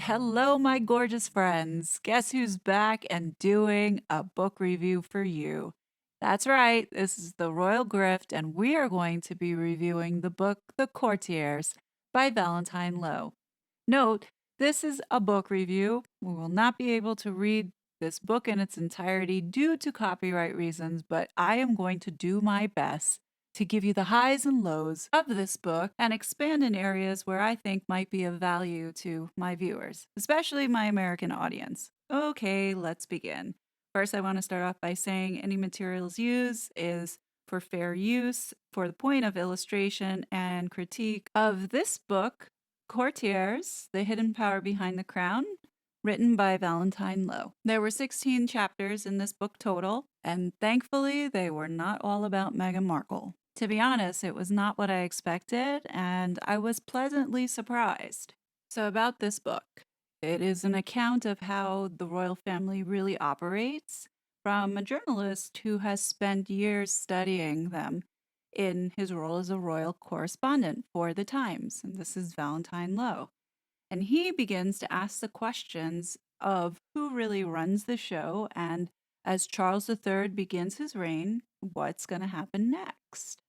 Hello, my gorgeous friends. Guess who's back and doing a book review for you? That's right, this is The Royal Grift, and we are going to be reviewing the book The Courtiers by Valentine Lowe. Note, this is a book review. We will not be able to read this book in its entirety due to copyright reasons, but I am going to do my best to give you the highs and lows of this book and expand in areas where I think might be of value to my viewers, especially my American audience. Okay, let's begin. First, I want to start off by saying any materials used is for fair use for the point of illustration and critique of this book, Courtiers, The Hidden Power Behind the Crown, written by Valentine Lowe. There were 16 chapters in this book total, and thankfully they were not all about Meghan Markle. To be honest, it was not what I expected, and I was pleasantly surprised. So, about this book, it is an account of how the royal family really operates from a journalist who has spent years studying them in his role as a royal correspondent for the Times. And this is Valentine Lowe. And he begins to ask the questions of who really runs the show, and as Charles III begins his reign, what's going to happen next?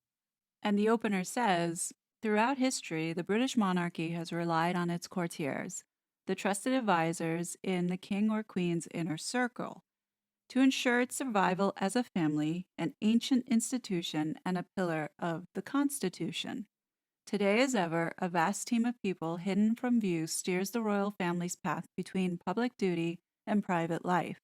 And the opener says, throughout history, the British monarchy has relied on its courtiers, the trusted advisors in the king or queen's inner circle, to ensure its survival as a family, an ancient institution, and a pillar of the Constitution. Today, as ever, a vast team of people hidden from view steers the royal family's path between public duty and private life.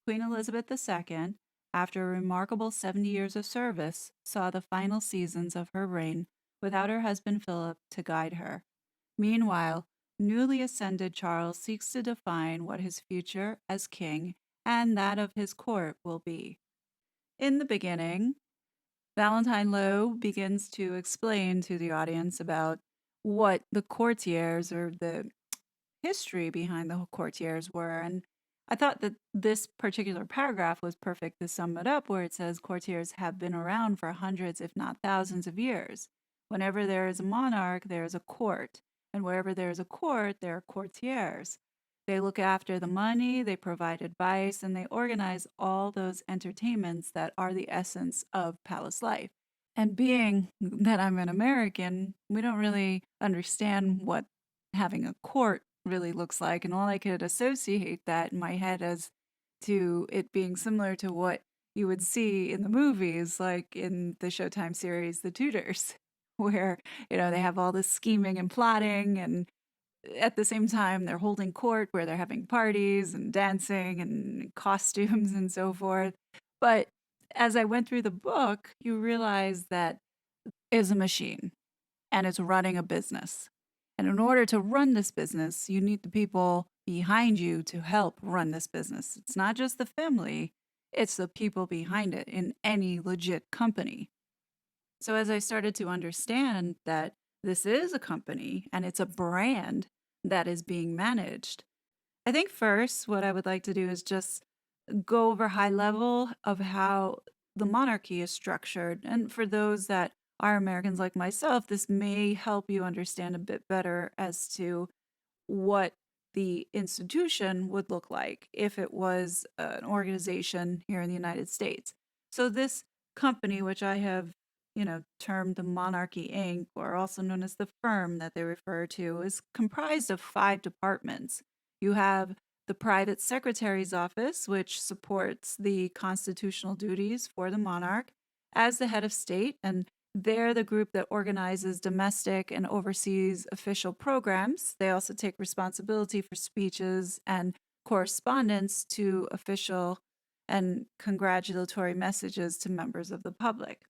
Queen Elizabeth II, after a remarkable 70 years of service, saw the final seasons of her reign without her husband Philip to guide her. Meanwhile, newly ascended Charles seeks to define what his future as king and that of his court will be. In the beginning, Valentine Lowe begins to explain to the audience about what the courtiers or the history behind the courtiers were. And I thought that this particular paragraph was perfect to sum it up, where it says courtiers have been around for hundreds, if not thousands, of years. Whenever there is a monarch, there is a court. And wherever there is a court, there are courtiers. They look after the money, they provide advice, and they organize all those entertainments that are the essence of palace life. And being that I'm an American, we don't really understand what having a court really looks like. And all I could associate that in my head as to it being similar to what you would see in the movies, like in the Showtime series, The Tudors, where, they have all this scheming and plotting, and at the same time, they're holding court where they're having parties and dancing and costumes and so forth. But as I went through the book, you realize that is a machine and it's running a business. And in order to run this business, you need the people behind you to help run this business. It's not just the family, it's the people behind it in any legit company. So as I started to understand that this is a company and it's a brand that is being managed, I think first what I would like to do is just go over high level of how the monarchy is structured. And for those that are Americans like myself, this may help you understand a bit better as to what the institution would look like if it was an organization here in the United States. So this company, which I have, termed the Monarchy Inc., or also known as the firm that they refer to, is comprised of 5 departments. You have the private secretary's office, which supports the constitutional duties for the monarch as the head of state, and they're the group that organizes domestic and oversees official programs. They also take responsibility for speeches and correspondence to official and congratulatory messages to members of the public.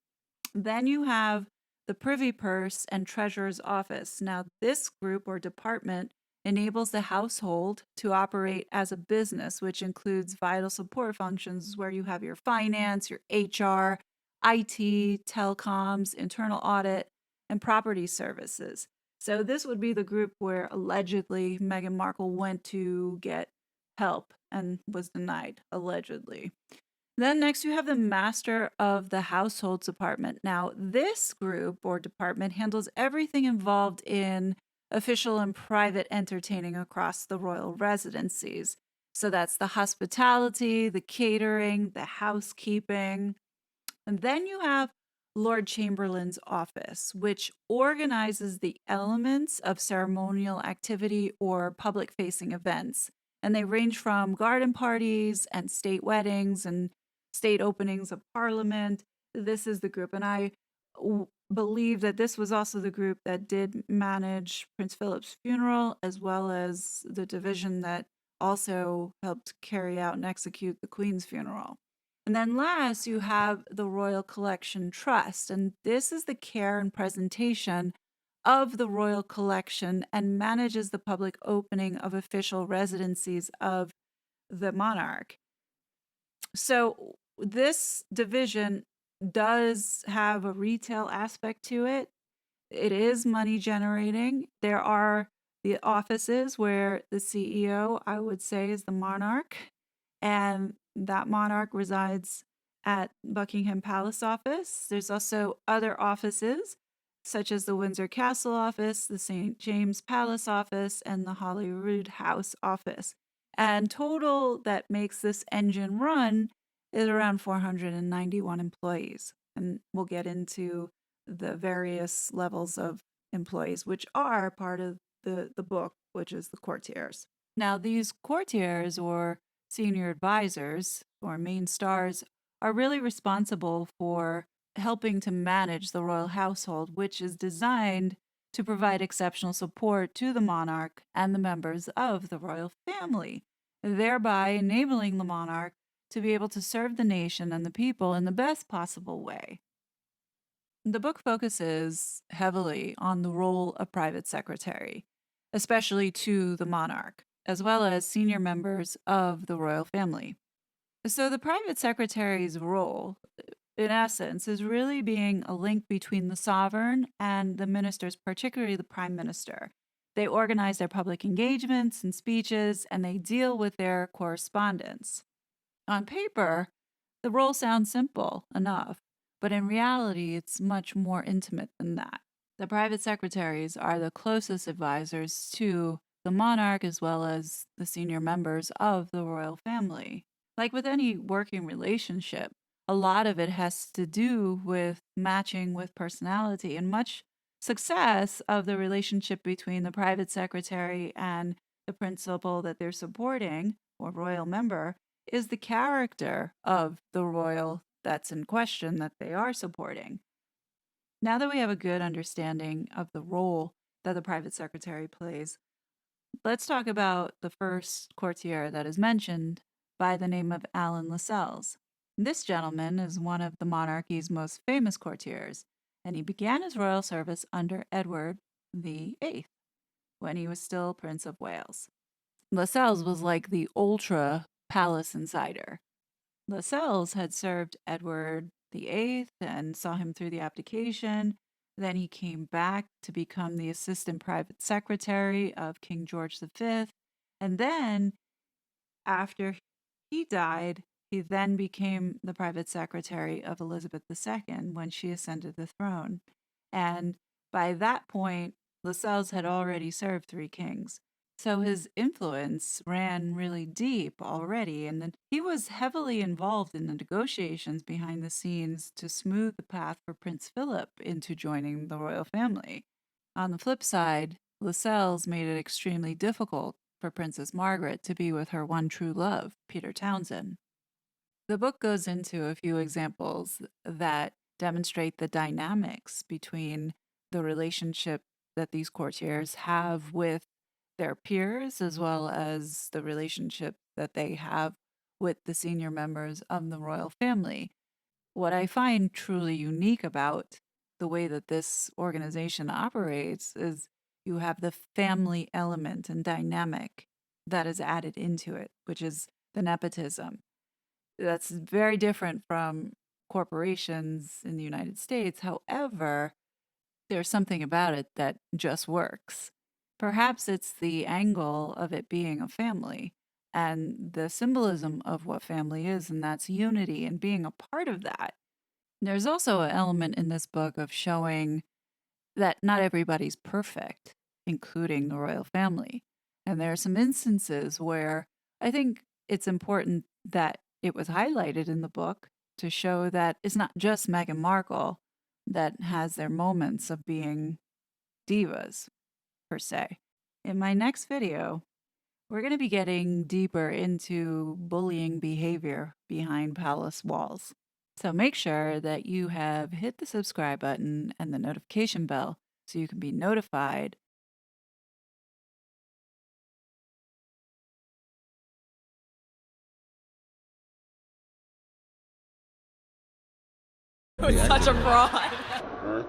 Then you have the Privy Purse and Treasurer's Office. Now, this group or department enables the household to operate as a business, which includes vital support functions where you have your finance, your HR, IT, telecoms, internal audit, and property services. So this would be the group where allegedly Meghan Markle went to get help and was denied, allegedly. Then next you have the Master of the Household Department. Now, this group or department handles everything involved in official and private entertaining across the royal residencies. So that's the hospitality, the catering, the housekeeping. And then you have Lord Chamberlain's office, which organizes the elements of ceremonial activity or public facing events. And they range from garden parties and state weddings and state openings of parliament. This is the group. And believe that this was also the group that did manage Prince Philip's funeral, as well as the division that also helped carry out and execute the Queen's funeral. And then last, you have the Royal Collection Trust. And this is the care and presentation of the Royal Collection and manages the public opening of official residencies of the monarch. So this division does have a retail aspect to it. It is money generating. There are the offices where the CEO, I would say, is the monarch, and that monarch resides at Buckingham Palace office. There's also other offices, such as the Windsor Castle office, the St. James Palace office, and the Holyrood House office. And total that makes this engine run is around 491 employees. And we'll get into the various levels of employees, which are part of the book, which is the courtiers. Now, these courtiers or senior advisors or main stars are really responsible for helping to manage the royal household, which is designed to provide exceptional support to the monarch and the members of the royal family, thereby enabling the monarch to be able to serve the nation and the people in the best possible way. The book focuses heavily on the role of private secretary, especially to the monarch, as well as senior members of the royal family. So, the private secretary's role, in essence, is really being a link between the sovereign and the ministers, particularly the prime minister. They organize their public engagements and speeches, and they deal with their correspondence. On paper, the role sounds simple enough, but in reality, it's much more intimate than that. The private secretaries are the closest advisors to the monarch as well as the senior members of the royal family. Like with any working relationship, a lot of it has to do with matching with personality, and much success of the relationship between the private secretary and the principal that they're supporting or royal member is the character of the royal that's in question that they are supporting. Now that we have a good understanding of the role that the private secretary plays, let's talk about the first courtier that is mentioned by the name of Alan Lascelles. This gentleman is one of the monarchy's most famous courtiers, and he began his royal service under Edward VIII when he was still Prince of Wales. Lascelles was like the ultra palace insider. Lascelles had served Edward VIII and saw him through the abdication. Then he came back to become the assistant private secretary of King George V. And then, after he died, he then became the private secretary of Elizabeth II when she ascended the throne. And by that point, Lascelles had already served three kings. So his influence ran really deep already, and then he was heavily involved in the negotiations behind the scenes to smooth the path for Prince Philip into joining the royal family. On the flip side, Lascelles made it extremely difficult for Princess Margaret to be with her one true love, Peter Townsend. The book goes into a few examples that demonstrate the dynamics between the relationship that these courtiers have with their peers, as well as the relationship that they have with the senior members of the royal family. What I find truly unique about the way that this organization operates is you have the family element and dynamic that is added into it, which is the nepotism. That's very different from corporations in the United States. However, there's something about it that just works. Perhaps it's the angle of it being a family and the symbolism of what family is, and that's unity and being a part of that. There's also an element in this book of showing that not everybody's perfect. including the royal family. And there are some instances where I think it's important that it was highlighted in the book to show that it's not just Meghan Markle that has their moments of being divas, per se. In my next video, we're going to be getting deeper into bullying behavior behind palace walls. So make sure that you have hit the subscribe button and the notification bell so you can be notified. Such a fraud.